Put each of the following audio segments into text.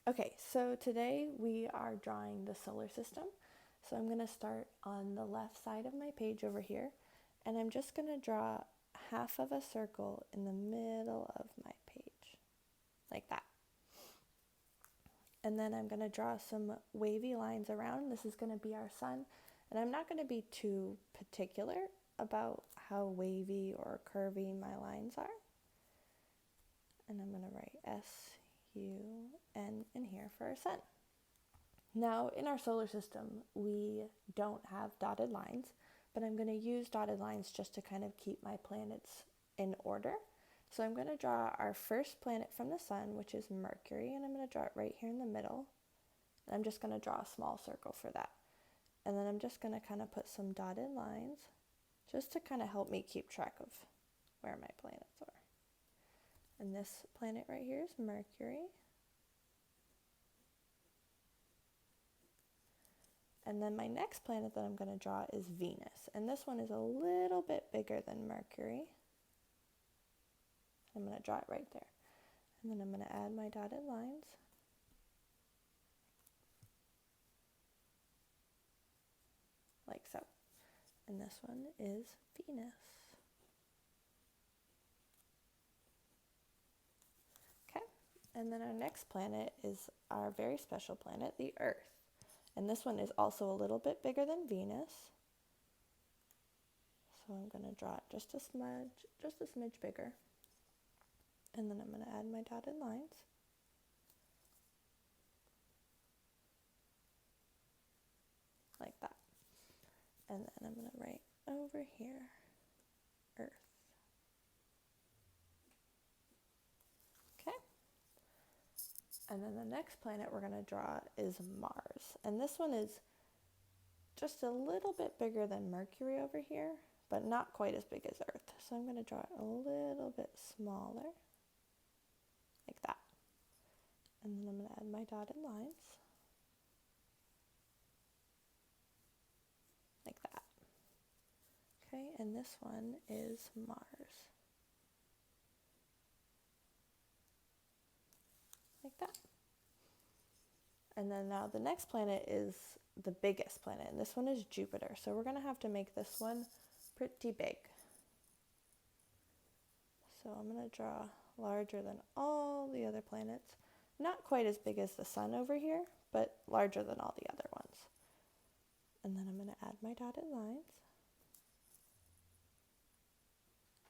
Okay, so today we are drawing the solar system. So I'm going to start on the left side of my page over here, and I'm just going to draw half of a circle in the middle of my page, like that. And then I'm going to draw some wavy lines around. This is going to be our sun, and I'm not going to be too particular about how wavy or curvy my lines are. And I'm going to write S-U-N in here for our sun. Now, in our solar system, we don't have dotted lines, but I'm going to use dotted lines just to kind of keep my planets in order. So I'm going to draw our first planet from the sun, which is Mercury, and I'm going to draw it right here in the middle. And I'm just going to draw a small circle for that. And then I'm just going to kind of put some dotted lines just to kind of help me keep track of where my planets are. And this planet right here is Mercury. And then my next planet that I'm going to draw is Venus. And this one is a little bit bigger than Mercury. I'm going to draw it right there. And then I'm going to add my dotted lines. Like so. And this one is Venus. Okay. And then our next planet is our very special planet, the Earth. And this one is also a little bit bigger than Venus. So I'm going to draw it just a smidge bigger. And then I'm going to add my dotted lines. Like that. And then I'm going to write over here, Earth. Okay. And then the next planet we're going to draw is Mars. And this one is just a little bit bigger than Mercury over here, but not quite as big as Earth. So I'm going to draw it a little bit smaller, like that. And then I'm going to add my dotted lines, like that. Okay, and this one is Mars. Like that. And then now the next planet is the biggest planet, and this one is Jupiter. So we're going to have to make this one pretty big. So I'm going to draw larger than all the other planets. Not quite as big as the sun over here, but larger than all the other ones. And then I'm going to add my dotted lines.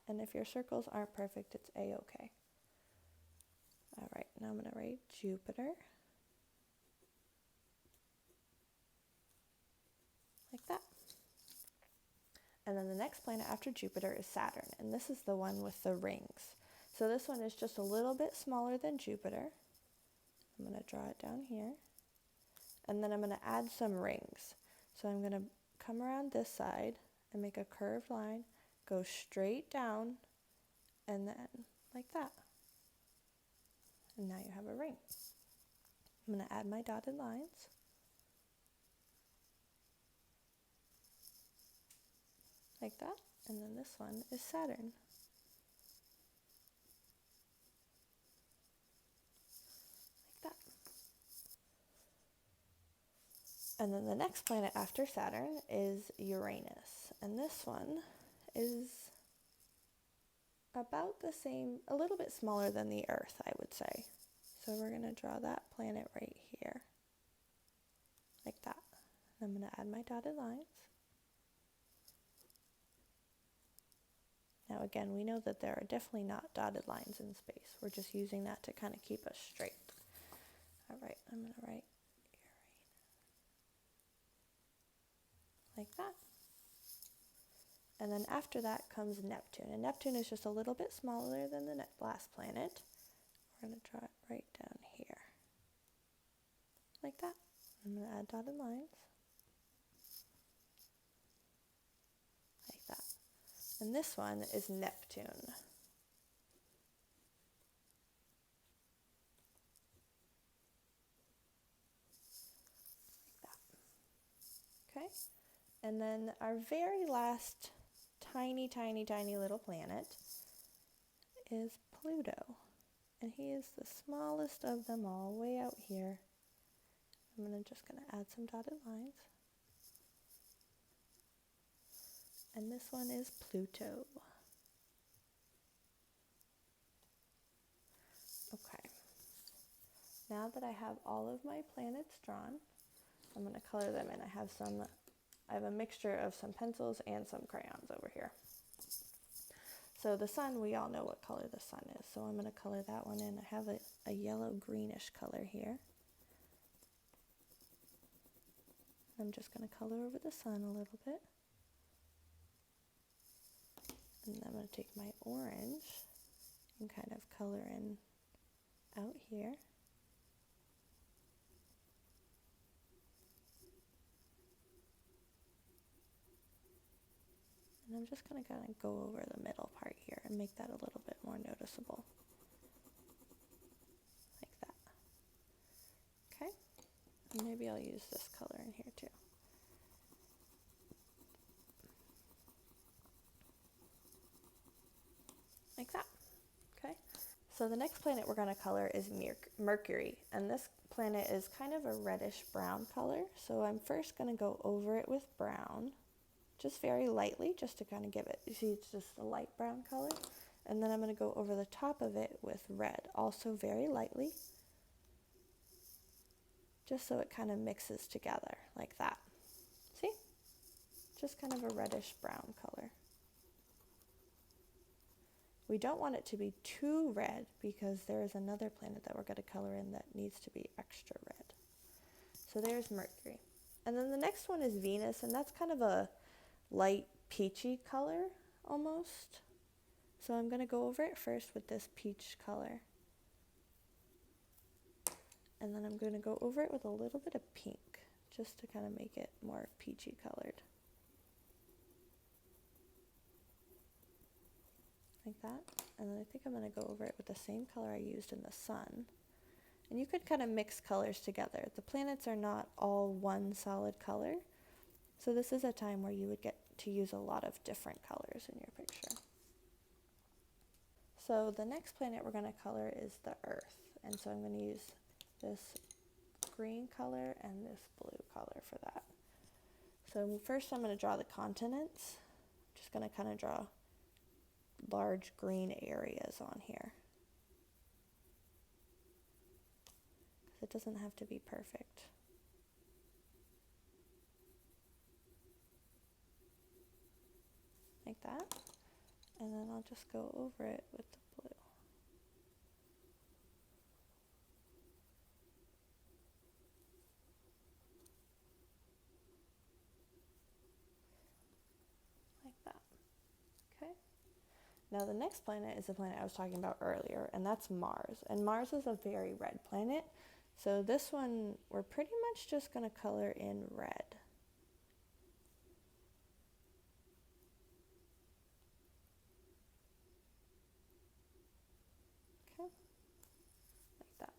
And if your circles aren't perfect, it's A-okay. All right, now I'm going to write Jupiter. Like that. And then the next planet after Jupiter is Saturn, and this is the one with the rings. So this one is just a little bit smaller than Jupiter. I'm going to draw it down here. And then I'm going to add some rings. So I'm going to come around this side and make a curved line, go straight down, and then like that. And now you have a ring. I'm going to add my dotted lines. Like that. And then this one is Saturn. Like that. And then the next planet after Saturn is Uranus. And this one is about the same, a little bit smaller than the Earth, I would say. So we're going to draw that planet right here. Like that. And I'm going to add my dotted lines. Now again, we know that there are definitely not dotted lines in space. We're just using that to kind of keep us straight. All right, I'm going to write Uranus. Like that. And then after that comes Neptune. And Neptune is just a little bit smaller than the last planet. We're going to draw it right down here. Like that. I'm going to add dotted lines. Like that. And this one is Neptune. Like that. Okay? And then our very last tiny little planet is Pluto. And he is the smallest of them all, way out here. I'm just gonna add some dotted lines. And this one is Pluto. Okay. Now that I have all of my planets drawn, I'm gonna color them in. I have a mixture of some pencils and some crayons over here. So the sun, we all know what color the sun is, so I'm gonna color that one in. I have a yellow greenish color here. I'm just gonna color over the sun a little bit. And then I'm gonna take my orange and kind of color in out here. And I'm just gonna kind of go over the middle part here and make that a little bit more noticeable. Like that. Okay? And maybe I'll use this color in here too. Like that. Okay? So the next planet we're going to color is Mercury, and this planet is kind of a reddish brown color. So I'm first going to go over it with brown, just very lightly, just to kind of give it, you see it's just a light brown color. And then I'm going to go over the top of it with red, also very lightly, just so it kind of mixes together like that. See? Just kind of a reddish brown color. We don't want it to be too red because there is another planet that we're going to color in that needs to be extra red. So there's Mercury. And then the next one is Venus, and that's kind of a light peachy color almost. So I'm going to go over it first with this peach color. And then I'm going to go over it with a little bit of pink, just to kind of make it more peachy colored. Like that. And then I think I'm going to go over it with the same color I used in the sun. And you could kind of mix colors together. The planets are not all one solid color. So this is a time where you would get to use a lot of different colors in your picture. So the next planet we're going to color is the Earth. And so I'm going to use this green color and this blue color for that. So first I'm going to draw the continents. I'm just going to kind of draw large green areas on here. Because it doesn't have to be perfect. Like that. And then I'll just go over it with the blue. Like that. Okay. Now the next planet is the planet I was talking about earlier, and that's Mars. And Mars is a very red planet. So this one, we're pretty much just going to color in red. Okay. Like that.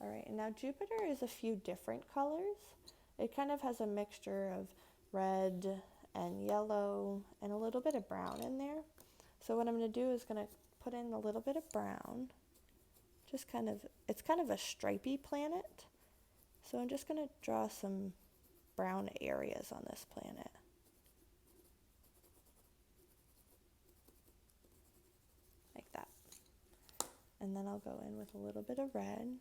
All right, and now Jupiter is a few different colors. It kind of has a mixture of red and yellow and a little bit of brown in there. So what I'm going to do is going to put in a little bit of brown. Just kind of, it's kind of a stripy planet. So I'm just going to draw some brown areas on this planet. Like that. And then I'll go in with a little bit of red.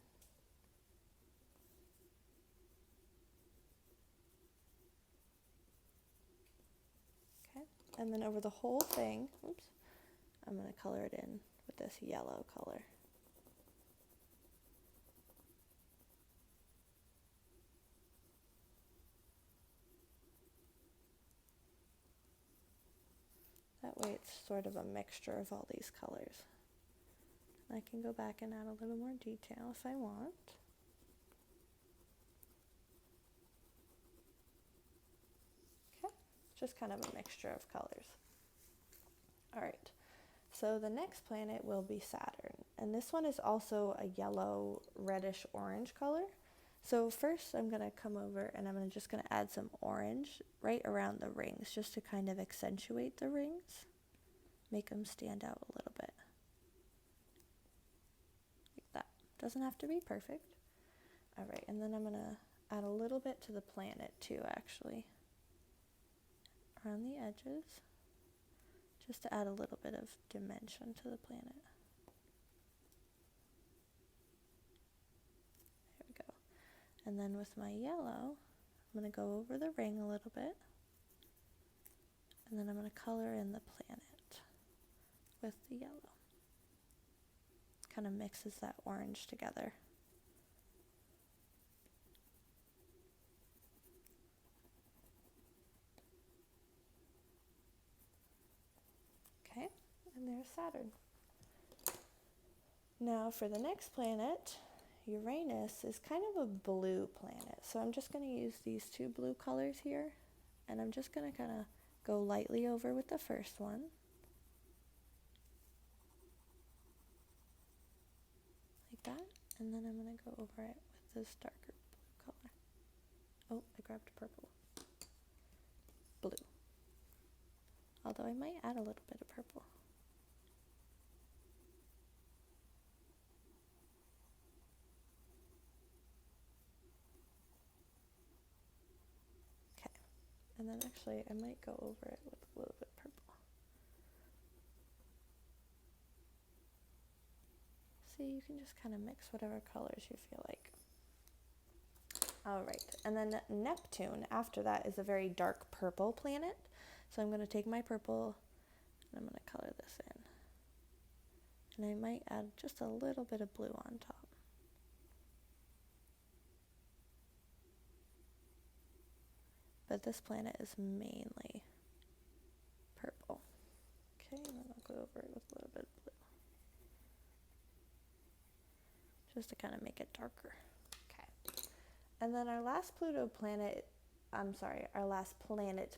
Okay. And then over the whole thing, oops, I'm going to color it in with this yellow color. That way it's sort of a mixture of all these colors. I can go back and add a little more detail if I want. Okay, just kind of a mixture of colors. All right, so the next planet will be Saturn, and this one is also a yellow, reddish orange color. So first I'm gonna come over and I'm just gonna add some orange right around the rings, just to kind of accentuate the rings, make them stand out a little bit. Doesn't have to be perfect. All right, and then I'm gonna add a little bit to the planet too, actually, around the edges, just to add a little bit of dimension to the planet. There we go. And then with my yellow, I'm gonna go over the ring a little bit, and then I'm gonna color in the planet with the yellow. Kind of mixes that orange together. Okay, and there's Saturn. Now for the next planet, Uranus is kind of a blue planet. So I'm just going to use these two blue colors here, and I'm just going to kind of go lightly over with the first one. Like that. And then I'm going to go over it with this darker blue color. Oh, I grabbed purple. Blue. Although I might add a little bit of purple. Okay. And then actually I might go over it with a little bit purple. See, you can just kind of mix whatever colors you feel like. All right, and then Neptune, after that, is a very dark purple planet. So I'm going to take my purple and I'm going to color this in. And I might add just a little bit of blue on top. But this planet is mainly purple. Okay, and then I'll go over it with a little bit of blue. Just to kind of make it darker. And then our last planet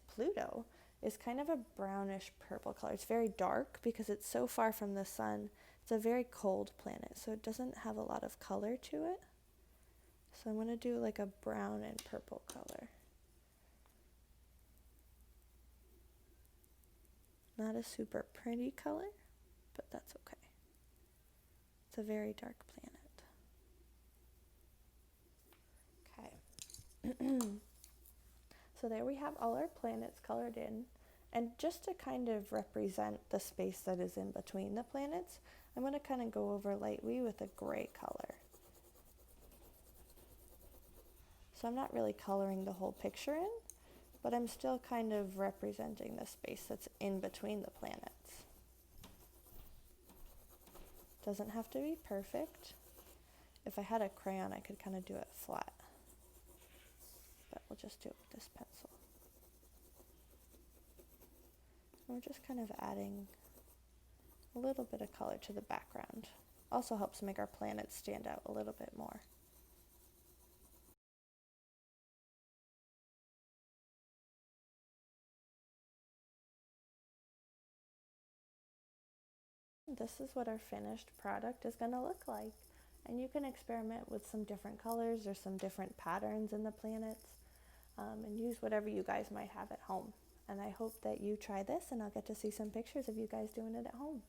Pluto is kind of a brownish purple color. It's very dark because it's so far from the sun. It's a very cold planet, so it doesn't have a lot of color to it. So I'm going to do like a brown and purple color. Not a super pretty color, but that's okay. It's a very dark planet. So there we have all our planets colored in, and just to kind of represent the space that is in between the planets, I'm going to kind of go over lightly with a gray color. So I'm not really coloring the whole picture in, but I'm still kind of representing the space that's in between the planets. Doesn't have to be perfect. If I had a crayon, I could kind of do it flat. But we'll just do it with this pencil. We're just kind of adding a little bit of color to the background. Also helps make our planets stand out a little bit more. This is what our finished product is going to look like. And you can experiment with some different colors or some different patterns in the planets, and use whatever you guys might have at home. And I hope that you try this, and I'll get to see some pictures of you guys doing it at home.